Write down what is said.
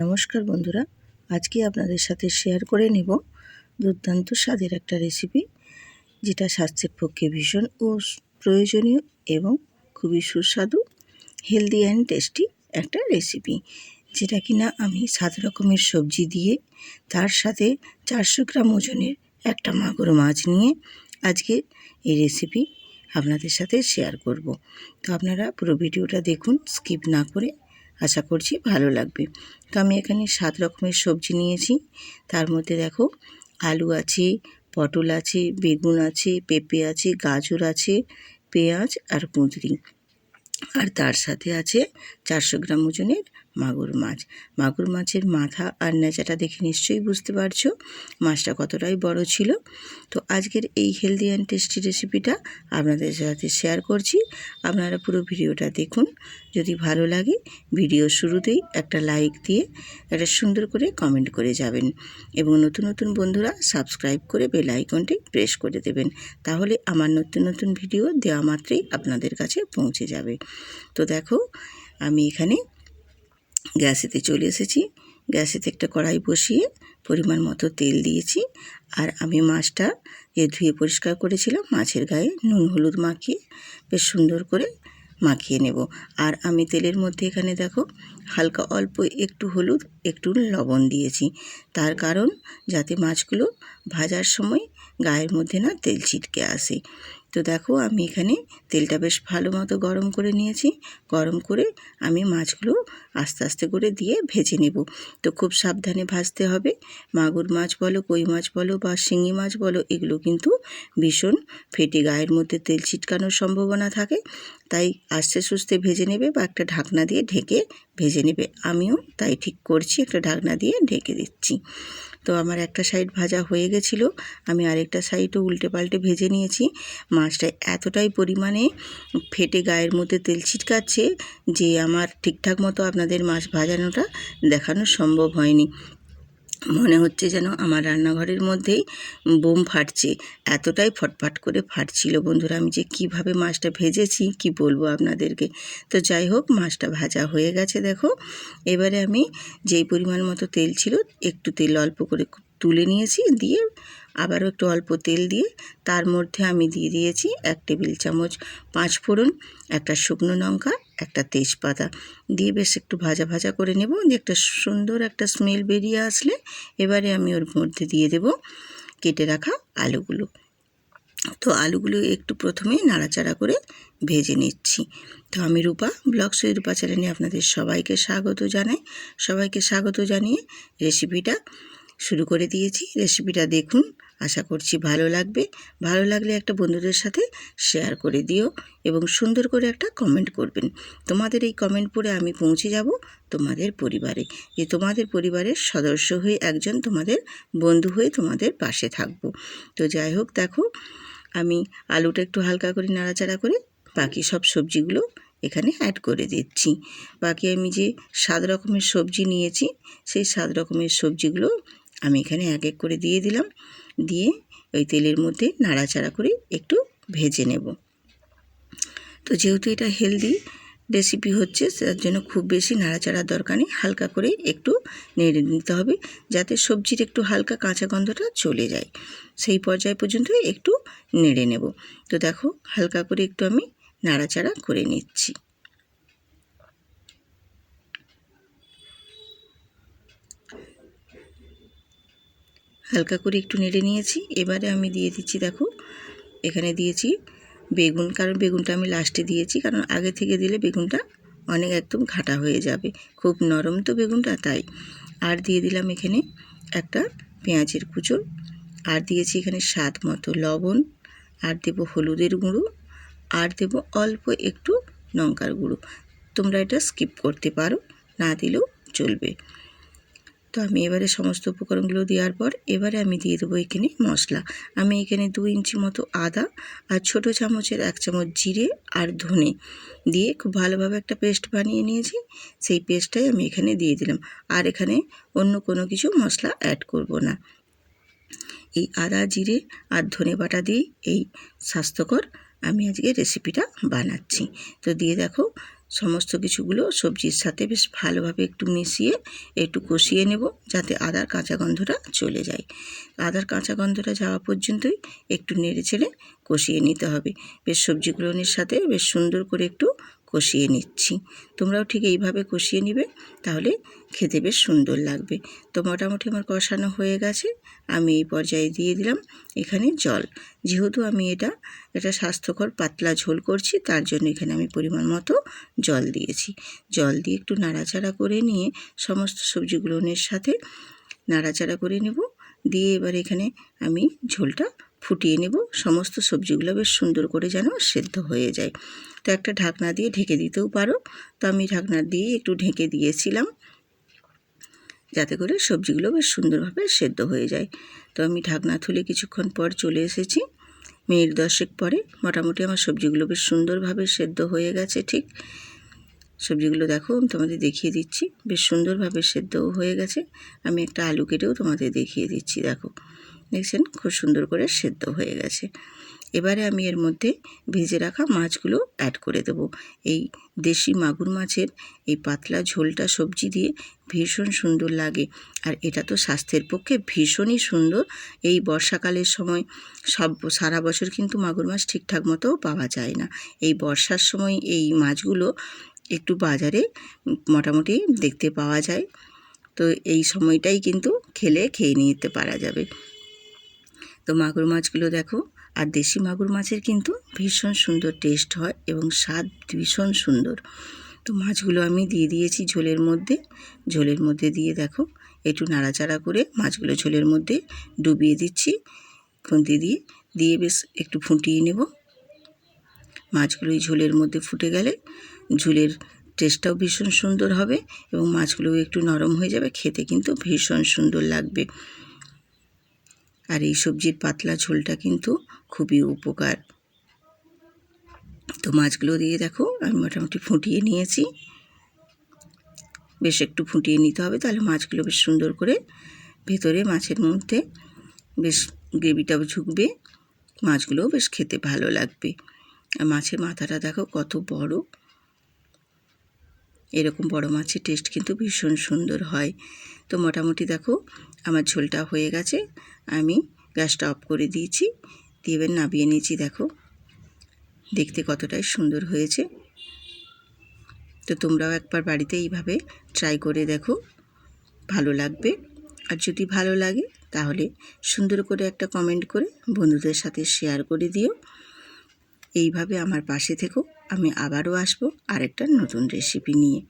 নমস্কার বন্ধুরা, আজকে আপনাদের সাথে শেয়ার করে নেব দুর্দান্ত স্বাদের একটা রেসিপি, যেটা স্বাস্থ্যের পক্ষে ভীষণ প্রয়োজনীয় এবং খুবই সুস্বাদু, হেলদি অ্যান্ড টেস্টি একটা রেসিপি, যেটা কিনা আমি 7 রকমের সবজি দিয়ে তার সাথে 400 গ্রাম ওজনের একটা মাগুর মাছ নিয়ে আজকে এই রেসিপি আপনাদের সাথে শেয়ার করব। তো আপনারা পুরো ভিডিওটা দেখুন, স্কিপ না করে। আশা করছি ভালো লাগবে। তো আমি এখানে 7 রকমের সবজি নিয়েছি। তার মধ্যে দেখো, আলু আছে, পটল আছে, বেগুন আছে, পেঁপে আছে, গাজর আছে, পেঁয়াজ আর কুঁদরি, আর তার সাথে আছে 400 গ্রাম ওজনের মাগুর মাছ। মাগুর মাছের মাথা আর নেচাটা দেখে নিশ্চয়ই বুঝতে পারছো মাছটা কতটাই বড় ছিল। তো আজকের এই হেলদি অ্যান্ড টেস্টি রেসিপিটা আপনাদের সাথে শেয়ার করছি। আপনারা পুরো ভিডিওটা দেখুন। যদি ভালো লাগে ভিডিও শুরুতেই একটা লাইক দিয়ে একটা সুন্দর করে কমেন্ট করে যাবেন, এবং নতুন নতুন বন্ধুরা সাবস্ক্রাইব করে বেল আইকনটি প্রেস করে দেবেন। তাহলে আমার নতুন নতুন ভিডিও দেওয়া মাত্রই আপনাদের কাছে পৌঁছে যাবে। তো দেখো, আমি এখানে গ্যাসেতে চলে এসেছি। গ্যাসেতে একটা কড়াই বসিয়ে পরিমাণ মতো তেল দিয়েছি, আর আমি মাছটা ধুয়ে পরিষ্কার করেছিলাম মাছের গায়ে নুন হলুদ মাখিয়ে বেশ সুন্দর করে মাখিয়ে নেব। আর আমি তেলের মধ্যে এখানে দেখো হালকা অল্প একটু হলুদ একটু লবণ দিয়েছি, তার কারণ যাতে মাছগুলো ভাজার সময় গায়ের মধ্যে না তেল ছিটকে আসে। তো দেখো, আমি এখানে তেলটা বেশ ভালো মতো গরম করে নিয়েছি। গরম করে আমি মাছগুলো আস্তে আস্তে করে দিয়ে ভেজে নেব। তো খুব সাবধানে ভাজতে হবে। মাগুর মাছ বলো, কই মাছ বলো বা শিঙি মাছ বলো, এগুলো কিন্তু ভীষণ ফেটে গায়ের মধ্যে তেল ছিটকানোর সম্ভাবনা থাকে। তাই আস্তে সুস্তে ভেজে নেবে বা একটা ঢাকনা দিয়ে ঢেকে ভেজে নেবে। আমিও তাই ঠিক করছি, একটা ঢাকনা দিয়ে ঢেকে দিচ্ছি। তো আমার একটা সাইড ভাজা হয়ে গেছিলো, আমি আরেকটা সাইডও উল্টে পাল্টে ভেজে নিয়েছি। মাছটা এতটাই পরিমাণে ফেটে গায়ের মধ্যে তেল ছিটকাচ্ছে যে আমার ঠিকঠাক মতো আপনাদের মাছ ভাজানোটা দেখানো সম্ভব হয়নি। মনে হচ্ছে যেন আমার রান্নাঘরের মধ্যেই বোম ফাটছে, এতটাই ফটফট করে ফাটছিল। বন্ধুরা, আমি যে কীভাবে মাছটা ভেজেছি কি বলবো আপনাদেরকে। তো যাই হোক, মাছটা ভাজা হয়ে গেছে দেখো। এবারে আমি যেই পরিমাণ মতো তেল ছিল, একটু তেল অল্প করে তুলে নিয়েছি, দিয়ে আবারও একটু অল্প তেল দিয়ে তার মধ্যে আমি দিয়ে দিয়েছি 1 টেবিল চামচ 5 ফোড়ন, একটা শুকনো লঙ্কা, একটা তেজপাতা দিয়ে বেশ একটু ভাজা ভাজা করে নেব। যে একটা সুন্দর একটা স্মেল বেরিয়ে আসলে এবারে আমি ওর মধ্যে দিয়ে দেব কেটে রাখা আলুগুলো। তো আলুগুলো একটু প্রথমেই নাড়াচাড়া করে ভেজে নিচ্ছি। তো আমি রূপা ব্লগস উইথ রূপা চ্যানেলে আপনাদের সবাইকে স্বাগত জানাই। সবাইকে স্বাগত জানিয়ে রেসিপিটা শুরু করে দিয়েছি। রেসিপিটা দেখুন, আশা করছি ভালো লাগবে। ভালো লাগলে একটা বন্ধুদের সাথে শেয়ার করে দিও এবং সুন্দর করে একটা কমেন্ট করবেন। তোমাদের এই কমেন্ট পড়ে আমি পৌঁছে যাব তোমাদের পরিবারে, যে তোমাদের পরিবারের সদস্য হয়ে একজন তোমাদের বন্ধু হয়ে তোমাদের পাশে থাকব। তো যাই হোক, দেখো আমি আলুটা একটু হালকা করে নাড়াচাড়া করে বাকি সব সবজিগুলো এখানে অ্যাড করে দিচ্ছি। বাকি আমি যে 7 রকমের সবজি নিয়েছি, সেই 7 রকমের সবজিগুলো আমি এখানে এক এক করে দিয়ে দিলাম। দিয়ে ওই তেলের মধ্যে নাড়াচাড়া করে একটু ভেজে নেব। তো যেহেতু এটা হেলদি রেসিপি হচ্ছে, তার জন্য খুব বেশি নাড়াচাড়ার দরকার নেই, হালকা করে একটু নেড়ে নিতে হবে, যাতে সবজির একটু হালকা কাঁচা গন্ধটা চলে যায়। সেই পর্যায় পর্যন্ত একটু নেড়ে নেব। তো দেখো, হালকা করে একটু আমি নাড়াচাড়া করে নিচ্ছি। হালকা করে একটু নেড়ে নিয়েছি। এবারে আমি দিয়ে দিচ্ছি, দেখো এখানে দিয়েছি বেগুন, কারণ বেগুনটা আমি লাস্টে দিয়েছি, কারণ আগে থেকে দিলে বেগুনটা অনেক একদম ঘাটা হয়ে যাবে, খুব নরম তো বেগুনটা, তাই। আর দিয়ে দিলাম এখানে একটা পেঁয়াজের কুচো, আর দিয়েছি এখানে স্বাদ মতো লবণ, আর দেব হলুদের গুঁড়ো, আর দেব অল্প একটু লঙ্কার গুঁড়ো। তোমরা এটা স্কিপ করতে পারো, না দিলেও চলবে। তো আমি এবারে সমস্ত উপকরণগুলো দেওয়ার পর এবারে আমি দিয়ে দেবো এখানে মশলা। আমি এখানে 2 ইঞ্চি মতো আদা আর ছোটো চামচের 1 চামচ জিরে আর ধনে দিয়ে খুব ভালোভাবে একটা পেস্ট বানিয়ে নিয়েছি। সেই পেস্টটাই আমি এখানে দিয়ে দিলাম, আর এখানে অন্য কোনো কিছু মশলা অ্যাড করব না। এই আদা জিরে আর ধনে বাটা দিয়ে এই স্বাস্থ্যকর আমি আজকে রেসিপিটা বানাচ্ছি। তো দিয়ে দেখো, সমস্ত কিছুগুলো সবজির সাথে বেশ ভালোভাবে একটু মিশিয়ে একটু কষিয়ে নেব, যাতে আদার কাঁচা গন্ধটা চলে যায়। আদার কাঁচা গন্ধটা যাওয়া পর্যন্তই একটু নেড়ে চেড়ে কষিয়ে নিতে হবে। বেশ সবজিগুলোর সাথে বেশ সুন্দর করে একটু কষিয়ে নিচ্ছি। তোমরাও ঠিক এইভাবে কষিয়ে নিবে, তাহলে খেতে বেশ সুন্দর লাগবে। তো মোটামুটি আমার কষানো হয়ে গেছে। আমি এই পর্যায়ে দিয়ে দিলাম এখানে জল। যেহেতু আমি এটা স্বাস্থ্যকর পাতলা ঝোল করছি, তার জন্য এখানে আমি পরিমাণ মতো জল দিয়েছি। জল দিয়ে একটু নাড়াচাড়া করে নিয়ে সমস্ত সবজিগুলোর সাথে নাড়াচাড়া করে নেব। দিয়ে এবার এখানে আমি ঝোলটা ফুটিয়ে নেব। সমস্ত সবজিগুলো বেশ সুন্দর করে যেন সেদ্ধ হয়ে যায়। তো একটা ঢাকনা দিয়ে ঢেকে দিতেও পারো। তো আমি ঢাকনা দিয়ে একটু ঢেকে দিয়েছিলাম, যাতে করে সবজিগুলো বেশ সুন্দরভাবে সেদ্ধ হয়ে যায়। তো আমি ঢাকনা তুলে কিছুক্ষণ পর চলে এসেছি। মিনিট 10 পরে মোটামুটি আমার সবজিগুলো বেশ সুন্দরভাবে সেদ্ধ হয়ে গেছে। ঠিক সবজিগুলো দেখো, আমি তোমাদের দেখিয়ে দিচ্ছি, বেশ সুন্দরভাবে সেদ্ধও হয়ে গেছে। আমি একটা আলু কেটেও তোমাদের দেখিয়ে দিচ্ছি। দেখো, দেখছেন খুব সুন্দর করে সেদ্ধ হয়ে গেছে। এবারে আমি এর মধ্যে ভেজে রাখা মাছগুলো অ্যাড করে দেবো। এই দেশি মাগুর মাছের এই পাতলা ঝোলটা সবজি দিয়ে ভীষণ সুন্দর লাগে, আর এটা তো স্বাস্থ্যের পক্ষে ভীষণই সুন্দর। এই বর্ষাকালের সময় সারা বছর কিন্তু মাগুর মাছ ঠিকঠাক মতো পাওয়া যায় না। এই বর্ষার সময় এই মাছগুলো একটু বাজারে মোটামুটি দেখতে পাওয়া যায়। তো এই সময়টাই কিন্তু খেয়ে নিতে পারা যাবে। তো মাগুর মাছগুলো দেখো, আর দেশি মাগুর মাছের কিন্তু ভীষণ সুন্দর টেস্ট হয় এবং স্বাদ ভীষণ সুন্দর। তো মাছগুলো আমি দিয়ে দিয়েছি ঝোলের মধ্যে দিয়ে দেখো একটু নাড়াচাড়া করে মাছগুলো ঝোলের মধ্যে ডুবিয়ে দিচ্ছি খুন্তি দিয়ে বেশ একটু ফুটিয়ে নেব। মাছগুলো এই ঝোলের মধ্যে ফুটে গেলে ঝোলের টেস্টটাও ভীষণ সুন্দর হবে এবং মাছগুলো একটু নরম হয়ে যাবে, খেতে কিন্তু ভীষণ সুন্দর লাগবে। আর এই সবজির পাতলা ঝোলটা কিন্তু খুবই উপকার। তো মাছগুলো দিয়ে দেখো আমি মোটামুটি ফুটিয়ে নিয়েছি। বেশ একটু ফুটিয়ে নিতে হবে, তাহলে মাছগুলো বেশ সুন্দর করে ভেতরে মাছের মধ্যে বেশ গ্রেভিটাও ঝুঁকবে, মাছগুলোও বেশ খেতে ভালো লাগবে। আর মাছের মাথাটা দেখো কত বড়। এরকম বড় মাছের টেস্ট কিন্তু ভীষণ সুন্দর হয়। তো মোটামুটি দেখো আমার ঝোলটা হয়ে গেছে। আমি গ্যাসটা অফ করে দিয়েছি, দিয়ে এবার নামিয়ে নিয়েছি। দেখো দেখতে কতটাই সুন্দর হয়েছে। তো তোমরাও একবার বাড়িতে এইভাবে ট্রাই করে দেখো, ভালো লাগবে। আর যদি ভালো লাগে তাহলে সুন্দর করে একটা কমেন্ট করে বন্ধুদের সাথে শেয়ার করে দিও। এইভাবে আমার পাশে থেকো, আমি আবারও আসবো আরেকটা নতুন রেসিপি নিয়ে।